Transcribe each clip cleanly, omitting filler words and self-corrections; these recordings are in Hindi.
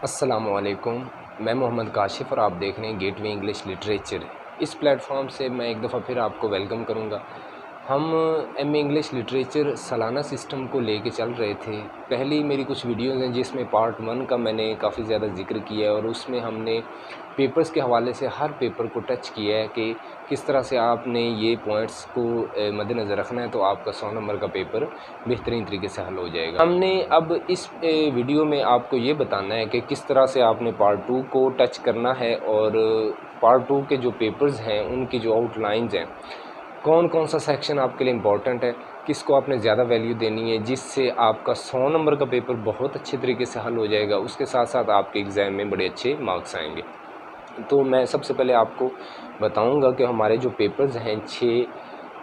अस्सलामुअलैकुम, मैं मोहम्मद काशिफ़ और आप देख रहे हैं गेटवे इंग्लिश लिटरेचर। इस प्लेटफॉर्म से मैं एक दफ़ा फिर आपको वेलकम करूंगा। हम एमए इंग्लिश लिटरेचर सालाना सिस्टम को लेके चल रहे थे। पहली मेरी कुछ वीडियोज़ हैं जिसमें पार्ट 1 का मैंने काफ़ी ज़्यादा ज़िक्र किया है और उसमें हमने पेपर्स के हवाले से हर पेपर को टच किया है कि किस तरह से आपने ये पॉइंट्स को मद्देनज़र रखना है तो आपका 100 नंबर का पेपर बेहतरीन तरीके से हल हो जाएगा। हमने अब इस वीडियो में आपको ये बताना है कि किस तरह से आपने पार्ट 2 को टच करना है और पार्ट 2 के जो पेपर्स हैं उनकी जो आउटलाइंस हैं, कौन कौन सा सेक्शन आपके लिए इम्पॉर्टेंट है, किसको आपने ज़्यादा वैल्यू देनी है जिससे आपका 100 नंबर का पेपर बहुत अच्छे तरीके से हल हो जाएगा। उसके साथ साथ आपके एग्ज़ाम में बड़े अच्छे मार्क्स आएंगे। तो मैं सबसे पहले आपको बताऊंगा कि हमारे जो पेपर्स हैं 6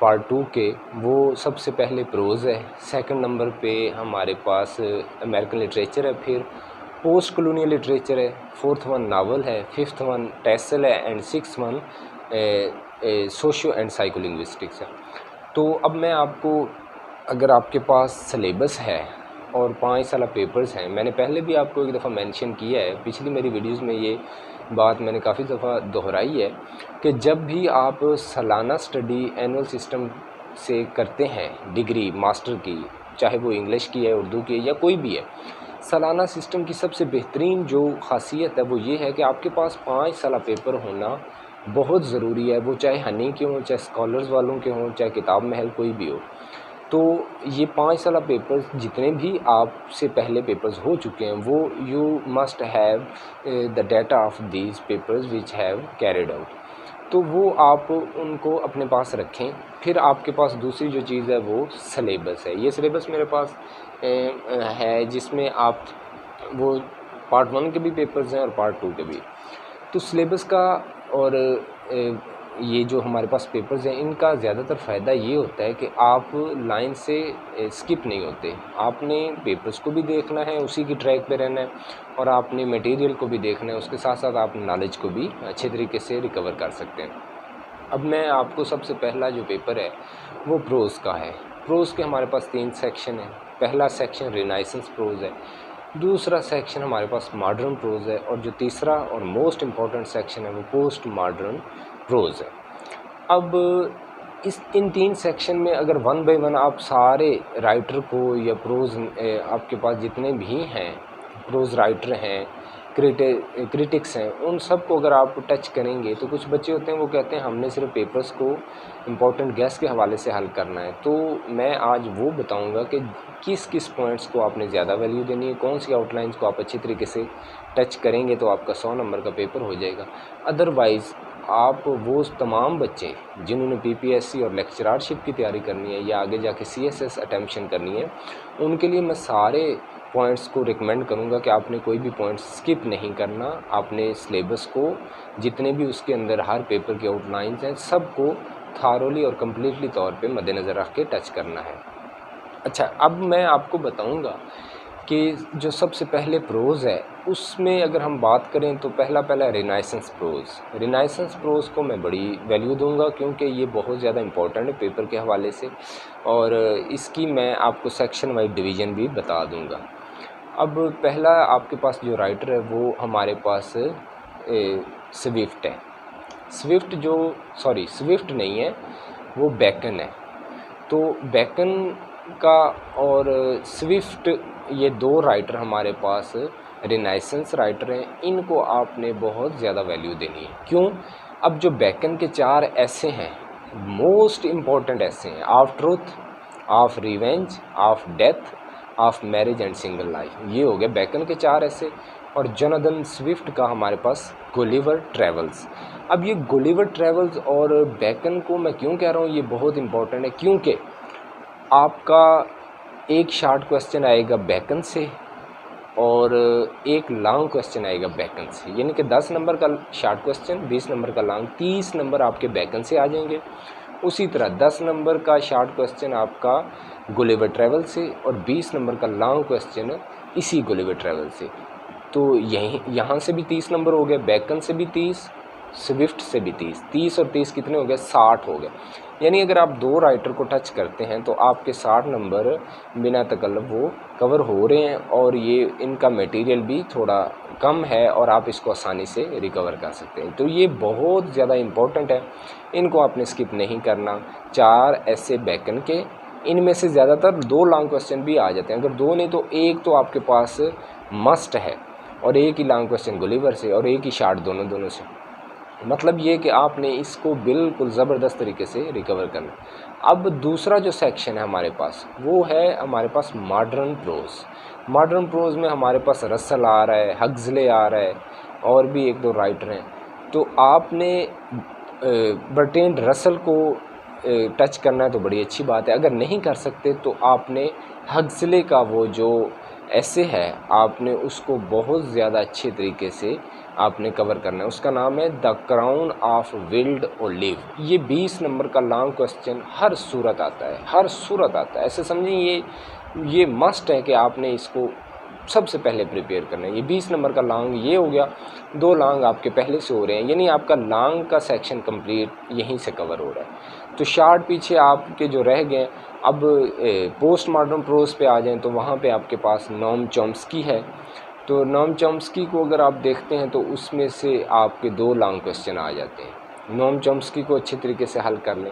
पार्ट 2 के, वो सबसे पहले प्रोज़ है, सेकंड नंबर पे हमारे पास अमेरिकन लिटरेचर है, फिर पोस्ट कॉलोनियल लिटरेचर है, फोर्थ वन नावल है, फिफ्थ वन टेसल है and six one socio and psycholinguistics है। तो अब मैं आपको, अगर आपके पास सिलेबस है और 5 साल पेपर्स हैं, मैंने पहले भी आपको एक दफ़ा मेंशन किया है, पिछली मेरी वीडियोस में ये बात मैंने काफ़ी दफ़ा दोहराई है कि जब भी आप सालाना स्टडी एनुअल सिस्टम से करते हैं डिग्री मास्टर की, चाहे वो इंग्लिश की है, उर्दू की है या कोई भी है, सालाना सिस्टम की सबसे बेहतरीन जो ख़ासियत है वो ये है कि आपके पास 5 साल पेपर होना बहुत ज़रूरी है। वो चाहे हनी के हों, चाहे स्कॉलर्स वालों के हों, चाहे किताब महल कोई भी हो। तो ये 5 साल पेपर्स जितने भी आपसे पहले पेपर्स हो चुके हैं वो you must have the data of these papers which have carried out, तो वो आप उनको अपने पास रखें। फिर आपके पास दूसरी जो चीज़ है वो सिलेबस है। ये सिलेबस मेरे पास है जिसमें आप वो पार्ट 1 के भी पेपर्स हैं और पार्ट 2 के भी। तो सिलेबस का और ये जो हमारे पास पेपर्स हैं इनका ज़्यादातर फ़ायदा ये होता है कि आप लाइन से स्किप नहीं होते। आपने पेपर्स को भी देखना है, उसी की ट्रैक पे रहना है और आपने मटेरियल को भी देखना है, उसके साथ साथ आप नॉलेज को भी अच्छे तरीके से रिकवर कर सकते हैं। अब मैं आपको सबसे पहला जो पेपर है वो प्रोज़ का है। प्रोज़ के हमारे पास 3 सेक्शन हैं। पहला सेक्शन रिनाइसेंस प्रोज़ है, दूसरा सेक्शन हमारे पास मॉडर्न प्रोज़ है और जो तीसरा और मोस्ट इम्पॉर्टेंट सेक्शन है वो पोस्ट मॉडर्न प्रोज़ है। अब इन 3 सेक्शन में अगर वन बाय वन आप सारे राइटर को या प्रोज़ आपके पास जितने भी हैं प्रोज़ राइटर हैं, क्रिटिक्स हैं, उन सब को अगर आप टच करेंगे तो कुछ बच्चे होते हैं वो कहते हैं हमने सिर्फ पेपर्स को इम्पोर्टेंट गेस के हवाले से हल करना है। तो मैं आज वो बताऊंगा कि किस किस पॉइंट्स को आपने ज़्यादा वैल्यू देनी है, कौन सी आउटलाइंस को आप अच्छी तरीके से टच करेंगे तो आपका 100 नंबर का पेपर हो जाएगा। अदरवाइज़ आप वो तमाम बच्चे जिन्होंने पीपीएससी और लेक्चररशिप की तैयारी करनी है या आगे जाके सीएसएस अटेम्प्शन करनी है, उनके लिए मैं सारे पॉइंट्स को रिकमेंड करूंगा कि आपने कोई भी पॉइंट स्किप नहीं करना। आपने सिलेबस को जितने भी उसके अंदर हर पेपर के आउटलाइंस हैं सबको थारोली और कम्प्लीटली तौर पे मद्देनज़र रख के टच करना है। अच्छा, अब मैं आपको बताऊंगा कि जो सबसे पहले प्रोज़ है उसमें अगर हम बात करें तो पहला रिनाइसेंस प्रोज़। रिनाइसेंस प्रोज़ को मैं बड़ी वैल्यू दूंगा क्योंकि ये बहुत ज़्यादा इम्पोर्टेंट है पेपर के हवाले से और इसकी मैं आपको सेक्शन वाइज डिवीज़न भी बता दूंगा। अब पहला आपके पास जो राइटर है वो हमारे पास स्विफ्ट है। स्विफ्ट नहीं है, वो बेकन है। तो बेकन का और स्विफ्ट, ये 2 राइटर हमारे पास रिनाइसेंस राइटर हैं। इनको आपने बहुत ज़्यादा वैल्यू देनी है। क्यों? अब जो बेकन के 4 ऐसे हैं, मोस्ट इम्पॉर्टेंट ऐसे हैं, of truth, of revenge, of death, of marriage and single life, ये हो गए बेकन के 4 ऐसे। और जोनाथन स्विफ्ट का हमारे पास गुलिवर ट्रेवल्स। अब ये गुलिवर ट्रेवल्स और बेकन को मैं क्यों कह रहा हूँ ये बहुत इम्पोर्टेंट है, क्योंकि आपका एक शॉर्ट क्वेश्चन आएगा बेकन से और एक लॉन्ग क्वेश्चन आएगा बेकन से, यानी कि 10 नंबर का शॉर्ट क्वेश्चन, 20 नंबर का लॉन्ग, 30 नंबर आपके बेकन से आ जाएंगे। उसी तरह 10 नंबर का शॉर्ट क्वेश्चन आपका गुलिवर ट्रेवल से और 20 नंबर का लॉन्ग क्वेश्चन इसी गुलिवर ट्रेवल से। तो यहाँ से भी 30 नंबर हो गए, बेकन से भी 30, स्विफ्ट से भी 30 और 30 कितने हो गए, 60 हो गए। यानी अगर आप 2 राइटर को टच करते हैं तो आपके 60 नंबर बिना तकल्लुफ़ वो कवर हो रहे हैं, और ये इनका मटेरियल भी थोड़ा कम है और आप इसको आसानी से रिकवर कर सकते हैं। तो ये बहुत ज़्यादा इम्पोर्टेंट है, इनको आपने स्किप नहीं करना। 4 ऐसे बैकन के, इनमें से ज़्यादातर 2 लॉन्ग क्वेश्चन भी आ जाते हैं, अगर 2 नहीं तो 1 तो आपके पास मस्ट है, और 1 ही लॉन्ग क्वेश्चन गुलिवर से और 1 ही शार्ट दोनों से। मतलब ये कि आपने इसको बिल्कुल ज़बरदस्त तरीके से रिकवर करना। अब दूसरा जो सेक्शन है हमारे पास, वो है हमारे पास मॉडर्न प्रोज़। मॉडर्न प्रोज़ में हमारे पास रसल आ रहा है, हक्सले आ रहा है, और भी 1-2 राइटर हैं। तो आपने बर्ट्रैंड रसल को टच करना है तो बड़ी अच्छी बात है। अगर नहीं कर सकते तो आपने हक्सले का वो जो ऐसे है, आपने उसको बहुत ज़्यादा अच्छे तरीके से आपने कवर करना है। उसका नाम है the crown of wild olive. ये 20 नंबर का लॉन्ग क्वेश्चन हर सूरत आता है, हर सूरत आता है। ऐसे समझिए ये मस्ट है कि आपने इसको सबसे पहले प्रिपेयर करना है। ये 20 नंबर का लॉन्ग ये हो गया, 2 लॉन्ग आपके पहले से हो रहे हैं, यानी आपका लॉन्ग का सेक्शन कंप्लीट यहीं से कवर हो रहा है। तो शार्ट पीछे आपके जो रह गए, अब पोस्ट मॉडर्न प्रोज़ पे आ जाएं तो वहाँ पे आपके पास नोम चॉम्स्की है। तो नोम चॉम्स्की को अगर आप देखते हैं तो उसमें से आपके 2 लॉन्ग क्वेश्चन आ जाते हैं। नोम चॉम्स्की को अच्छे तरीके से हल कर लें।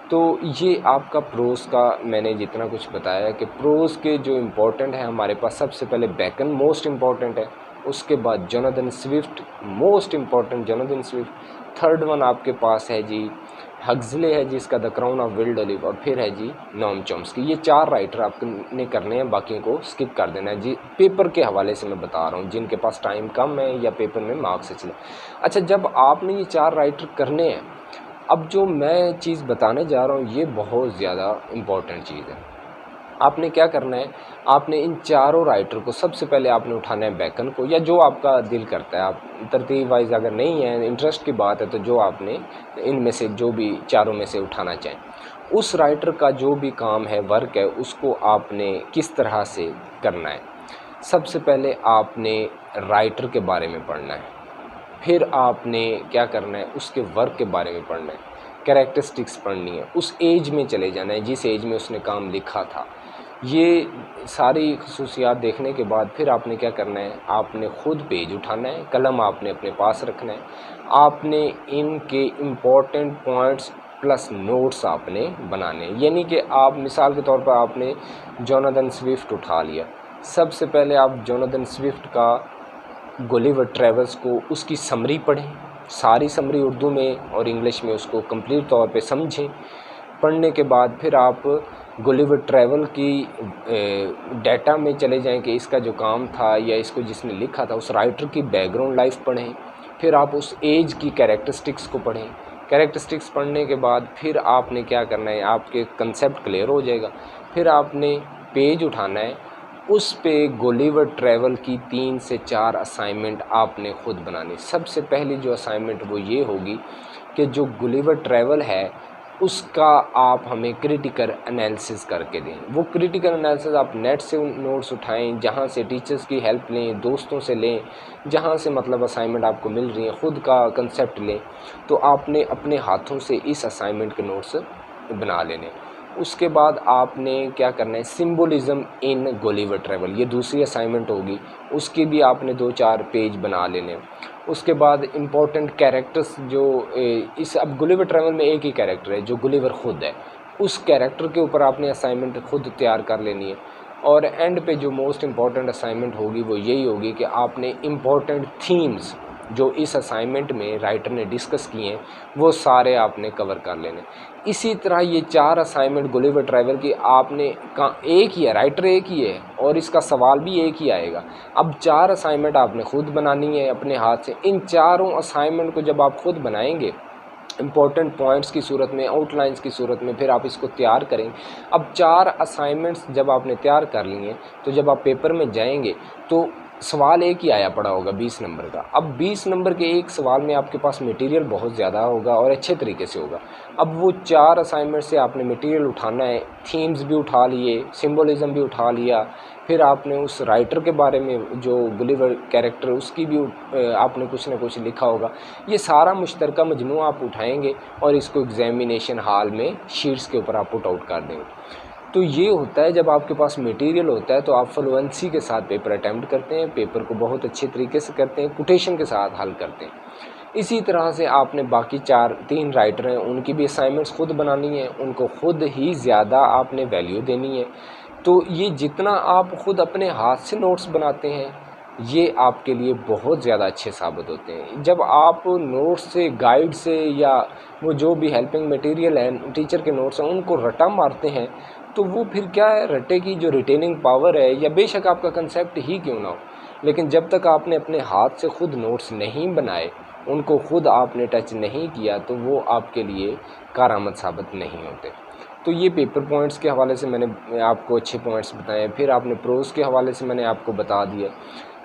तो ये आपका प्रोज़ का मैंने जितना कुछ बताया कि प्रोज़ के जो इम्पोर्टेंट है हमारे पास, सबसे पहले बैकन मोस्ट इम्पॉर्टेंट है, उसके बाद Jonathan Swift most important, Jonathan Swift. Third one आपके पास है जी हक्सले है जिसका the crown of wild olive, और फिर है जी नोम चॉम्स्की। ये 4 राइटर आपने करने हैं, बाकी को स्किप कर देना है जी। पेपर के हवाले से मैं बता रहा हूँ, जिनके पास टाइम कम है या पेपर में मार्क्स अच्छे। अच्छा, जब आपने ये 4 राइटर करने हैं, अब जो मैं चीज़ बताने जा रहा हूँ ये बहुत ज़्यादा इम्पॉर्टेंट चीज़ है। आपने क्या करना है, आपने इन 4 राइटर को सबसे पहले आपने उठाना है बैकन को, या जो आपका दिल करता है। आप तरतीब वाइज अगर नहीं है, इंटरेस्ट की बात है, तो जो आपने इनमें से जो भी 4 में से उठाना चाहें, उस राइटर का जो भी काम है, वर्क है, उसको आपने किस तरह से करना है। सबसे पहले आपने राइटर के बारे में पढ़ना है, फिर आपने क्या करना है, उसके वर्क के बारे में पढ़ना है, कैरेक्टरिस्टिक्स पढ़नी है, उस एज में चले जाना है जिस एज में उसने काम लिखा था। ये सारी खसूसियात देखने के बाद फिर आपने क्या करना है, आपने ख़ुद पेज उठाना है, कलम आपने अपने पास रखना है, आपने इनके इम्पोर्टेंट पॉइंट्स प्लस नोट्स आपने बनाने हैं। यानी कि आप मिसाल के तौर पर आपने जोनाथन स्विफ्ट उठा लिया, सबसे पहले आप जोनाथन स्विफ्ट का गुलिवर ट्रैवल्स को उसकी समरी पढ़ें, सारी समरी उर्दू में और इंग्लिश में उसको कंप्लीट तौर पे समझें। पढ़ने के बाद फिर आप गुलिवर ट्रैवल की डाटा में चले जाएं कि इसका जो काम था या इसको जिसने लिखा था उस राइटर की बैकग्राउंड लाइफ पढ़ें। फिर आप उस एज की कैरेक्टरिस्टिक्स को पढ़ें। कैरेक्टरिस्टिक्स पढ़ने के बाद फिर आपने क्या करना है, आपके कंसेप्ट क्लियर हो जाएगा। फिर आपने पेज उठाना है, उस पे गुलिवर ट्रैवल की 3 से 4 असाइनमेंट आपने ख़ुद बनानी। सबसे पहली जो असाइनमेंट वो ये होगी कि जो गुलिवर ट्रैवल है उसका आप हमें क्रिटिकल एनालिसिस करके दें। वो क्रिटिकल एनालिसिस आप नेट से नोट्स उठाएं, जहाँ से टीचर्स की हेल्प लें, दोस्तों से लें, जहाँ से मतलब असाइनमेंट आपको मिल रही है, ख़ुद का कंसेप्ट लें। तो आपने अपने हाथों से इस असाइनमेंट के नोट्स बना लेने। उसके बाद आपने क्या करना है, सिंबोलिज़म इन गुलिवर ट्रैवल, ये दूसरी असाइनमेंट होगी, उसकी भी आपने 2-4 पेज बना लेने। उसके बाद इम्पोर्टेंट कैरेक्टर्स जो इस अब गुलिवर ट्रैवल में एक ही कैरेक्टर है जो गुलिवर ख़ुद है, उस कैरेक्टर के ऊपर आपने असाइनमेंट ख़ुद तैयार कर लेनी है। और एंड पे जो मोस्ट इम्पॉर्टेंट असाइनमेंट होगी वो यही होगी कि आपने इम्पॉर्टेंट थीम्स जो इस असाइनमेंट में राइटर ने डिस्कस किए हैं वो सारे आपने कवर कर लेने। इसी तरह ये 4 असाइनमेंट गुलिवर ट्रैवल की आपने एक ही है, राइटर एक ही है और इसका सवाल भी एक ही आएगा। अब 4 असाइनमेंट आपने ख़ुद बनानी है अपने हाथ से। इन चारों असाइनमेंट को जब आप ख़ुद बनाएंगे इम्पोर्टेंट पॉइंट्स की सूरत में, आउटलाइंस की सूरत में, फिर आप इसको तैयार करें। अब 4 असाइनमेंट्स जब आपने तैयार कर लिए तो जब आप पेपर में जाएंगे तो सवाल एक ही आया पड़ा होगा 20 नंबर का। अब 20 नंबर के एक सवाल में आपके पास मटेरियल बहुत ज़्यादा होगा और अच्छे तरीके से होगा। अब वो 4 असाइनमेंट से आपने मटेरियल उठाना है, थीम्स भी उठा लिए, सिंबोलिज्म भी उठा लिया, फिर आपने उस राइटर के बारे में जो गुलिवर कैरेक्टर उसकी भी आपने कुछ ना कुछ लिखा होगा। ये सारा मुश्तरका मजमू आप उठाएंगे और इसको एग्जामिनेशन हॉल में शीट्स के ऊपर आप पुट आउट कर देंगे। तो ये होता है जब आपके पास मटेरियल होता है तो आप फ्लुएंसी के साथ पेपर अटैम्प्ट करते हैं, पेपर को बहुत अच्छे तरीके से करते हैं, कोटेशन के साथ हल करते हैं। इसी तरह से आपने बाकी 3 राइटर हैं उनकी भी असाइनमेंट्स खुद बनानी है, उनको खुद ही ज़्यादा आपने वैल्यू देनी है। तो ये जितना आप खुद अपने हाथ से नोट्स बनाते हैं ये आपके लिए बहुत ज़्यादा अच्छे साबित होते हैं। जब आप नोट्स से, गाइड से या वो जो भी हेल्पिंग मटेरियल है, टीचर के नोट्स हैं, उनको रटा मारते हैं तो वो फिर क्या है, रटे की जो रिटेनिंग पावर है या बेशक आपका कंसेप्ट ही क्यों ना हो, लेकिन जब तक आपने अपने हाथ से खुद नोट्स नहीं बनाए, उनको खुद आपने टच नहीं किया तो वो आपके लिए कारआमद साबित नहीं होते। तो ये पेपर पॉइंट्स के हवाले से मैंने आपको अच्छे पॉइंट्स बताए, फिर आपने प्रोज के हवाले से मैंने आपको बता दिया।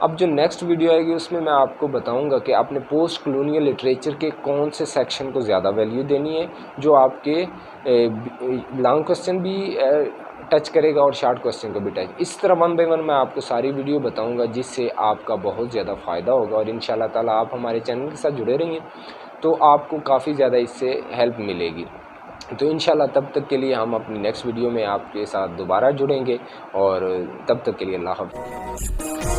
अब जो नेक्स्ट वीडियो आएगी उसमें मैं आपको बताऊंगा कि आपने पोस्ट कॉलोनियल लिटरेचर के कौन से सेक्शन को ज़्यादा वैल्यू देनी है, जो आपके लॉन्ग क्वेश्चन भी टच करेगा और शॉर्ट क्वेश्चन को भी टच। इस तरह 1 बाय 1 मैं आपको सारी वीडियो बताऊंगा जिससे आपका बहुत ज़्यादा फ़ायदा होगा और इंशाल्लाह ताला आप हमारे चैनल के साथ जुड़े रहिए तो आपको काफ़ी ज़्यादा इससे हेल्प मिलेगी। तो इंशाल्लाह तब तक के लिए हम अपनी नेक्स्ट वीडियो में आपके साथ दोबारा जुड़ेंगे और तब तक के लिए अल्लाह हाफ़िज़।